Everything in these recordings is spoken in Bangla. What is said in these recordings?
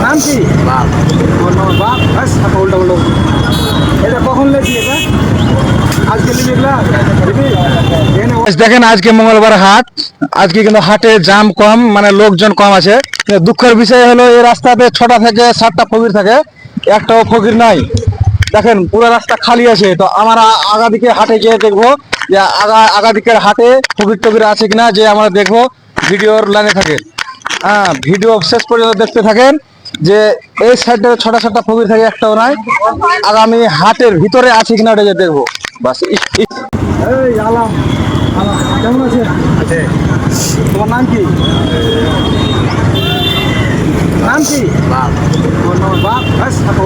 নাম কি? বাপ। তোমার নাম বাপ? উল্টা উল্টো। এটা কখন লেছি এটা? আজকে নিবি এগুলা? নিবি? এখানে দেখেন আজকে মঙ্গলবার হাট। আজকে কিন্তু হাটে জাম কম, মানে লোকজন কম আছে। দুঃখের বিষয় হলো এই রাস্তাতে 6টা থেকে 7টা ফকির থাকে, একটাও ফকির নাই। দেখেন পুরো রাস্তা খালি আছে। তো আমরা আগা দিকে হাটে গিয়ে দেখবো যে আগা দিকের হাটে ফকির টকির আছে কিনা, যে আমরা দেখবো ভিডিওর লাইনে থাকে। হ্যাঁ, ভিডিও শেষ পর্যন্ত দেখতে থাকেন যে এই সাইডে 6টা ফকির থাকে, একটাও নাই। আগামী হাটের ভিতরে আছে কিনা ওটা যে দেখবো বাস। এই আলাম, আলাম কেমন আছেন? আছে। তোমার নাম কি? নাম কি? বাপ। তোমার নাম বাপ?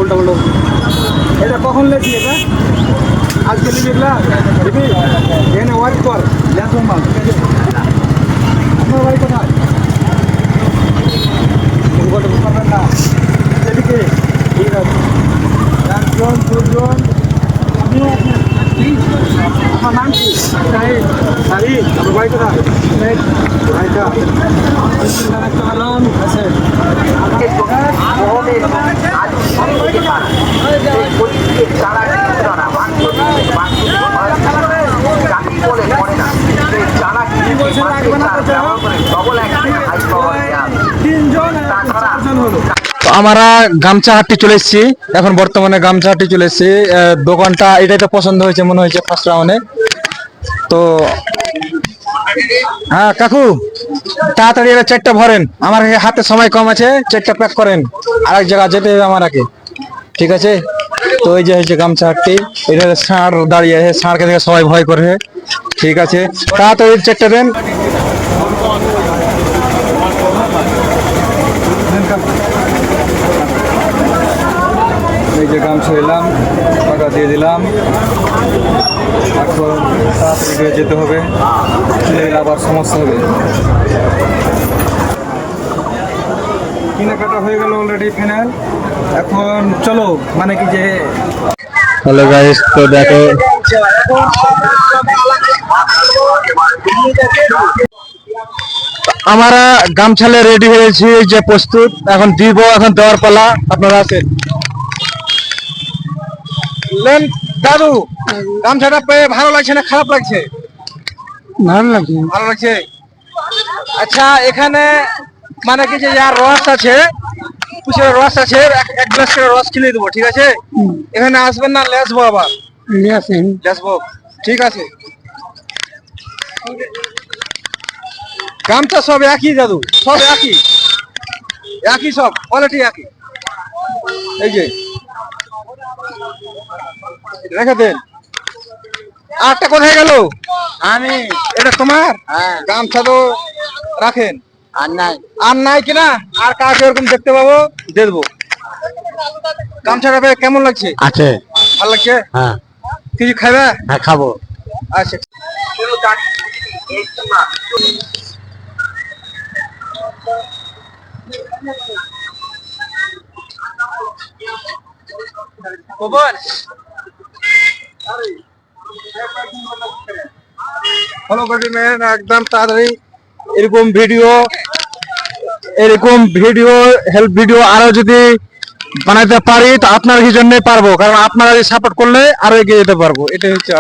উল্টা উল্টো। এটা কখন লেছি এটা? আজকে নিবি এগুলা? নিবি? এখানে ওয়াইট কর, ল্যাস মাল, ঠিক আছে? আপনার বাড়ি কোথায়? বলতে পারবেন না। এদিকে ঠিক আছে, 1 জন 2 জন। আমার নাম কি? শাহিদ। শাহিদ, আমার বাড়ি কোথায়? ভাইটা নাম আছে। তো আমরা গামছা হাটটি চলে এসেছি, এখন বর্তমানে গামছা হাটটি চলে এসেছি। দোকানটা এটাই তো পছন্দ হয়েছে মনে হয়েছে ফার্স্ট রাউন্ডে। তো হ্যাঁ কাকু, তাড়াতাড়ি এবার 4টা ভরেন, আমার হাতে সময় কম আছে। 4টা প্যাক করেন, আরেক জায়গায় যেতে হবে আমার আগে, ঠিক আছে? তো এই যে হয়েছে গামছা হাটটি, এটা ষাঁড় দাঁড়িয়ে আছে, ষাঁড়কে দেখে সবাই ভয় করে। ঠিক আছে, তাড়াতাড়ি 4টা দেন। এই যে গামছা এলাম, টাকা দিয়ে দিলাম। এখন তাড়াতাড়ি করে যেতে হবে, আবার সমস্যা হবে। কেনাকাটা হয়ে গেল অলরেডি ফাইনাল। এখন চলো, মানে কি যে হ্যালো গাইস, তো দেখো আমরা গামছালে রেডি হয়েছি, এই যে প্রস্তুত, এখন দিব, এখন দেওয়ার পালা। আপনারা আছেন লেন। দাদু, গামছাটা পেয়ে ভালো লাগছে না খারাপ লাগছে? ভালো লাগছে। ভালো লাগছে। আচ্ছা, এখানে মানে কি যে যার রস আছে, কুচের রস আছে, এক গ্লাস করে রস কিনে দেবো, ঠিক আছে? এখানে আসবেন না লেসবো আবার? লেসবো, ঠিক আছে। গামছা সব একই দাদু, সব একই একই, সব কোয়ালিটি একই। এই যে রেখে দেন। আরটা কোথায় গেল? আমি। এটা তোমার? হ্যাঁ। গামছা তো রাখেন। আর নাই। আর নাই কিনা? আর কাকে এরকম দেখতে পাবো দিয়ে দেবো। গামছাটা পেয়ে কেমন লাগছে? আছে। ভালো লাগছে? হ্যাঁ। কিছু খাবে? হ্যাঁ, খাবো। আচ্ছা। হ্যালো গাড়িম্যান, একদম তাড়াতাড়ি এরকম ভিডিও হেল্প ভিডিও আরো যদি বানাইতে পারি তো আপনার কি জন্য পারবো, কারণ আপনারা সাপোর্ট করলে আরো এগিয়ে যেতে পারবো। এটাই হচ্ছে